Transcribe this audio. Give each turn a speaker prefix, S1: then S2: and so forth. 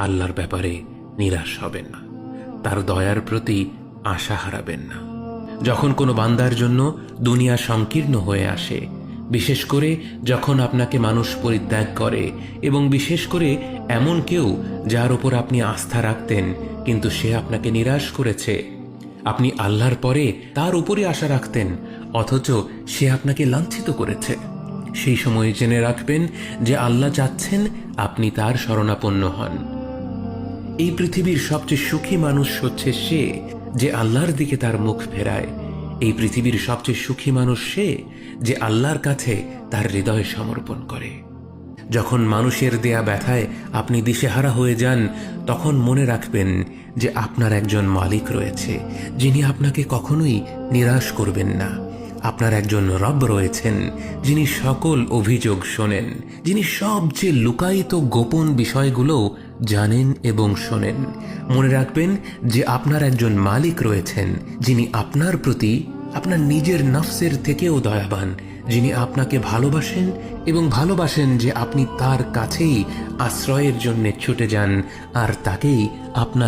S1: আল্লাহর ব্যাপারে নিরাশ হবেন না, তার দয়ার প্রতি আশা হারাবেন না। যখন কোনো বান্দার জন্য দুনিয়া সংকীর্ণ হয়ে আসে, বিশেষ করে যখন আপনাকে মানুষ পরিত্যাগ করে, এবং বিশেষ করে এমন কেউ যার উপর আপনি আস্থা রাখতেন কিন্তু সে আপনাকে নিরাশ করেছে, আপনি আল্লাহর পরে তার উপরে আশা রাখতেন অথচ সে আপনাকে লাঞ্ছিত করেছে, সেই সময় জেনে রাখবেন যে আল্লাহ চাচ্ছেন আপনি তার শরণাপন্ন হন। এই পৃথিবীর সবচেয়ে সুখী মানুষ হচ্ছে সে যে আল্লাহর দিকে তার মুখ ফেরায়। এই পৃথিবীর সবচেয়ে সুখী মানুষ সে যে আল্লাহর কাছে তার হৃদয় সমর্পণ করে। যখন মানুষের দেয়া ব্যথায় আপনি দিশেহারা হয়ে যান, তখন মনে রাখবেন যে আপনার একজন মালিক রয়েছে যিনি আপনাকে কখনোই নিরাশ করবেন না। আপনার একজন রব রয়েছেন যিনি সকল অভিযোগ শোনেন, যিনি সবচেয়ে লুকায়িত গোপন বিষয়গুলো জানেন এবং শোনেন। মনে রাখবেন যে আপনার একজন মালিক রয়েছেন যিনি আপনার প্রতি আপনার নিজের নফসের থেকেও দয়াবান, যিনি আপনাকে ভালোবাসেন এবং ভালোবাসেন যে আপনি তার কাছেই আশ্রয়ের জন্য ছুটে যান আর তাকেই আপনার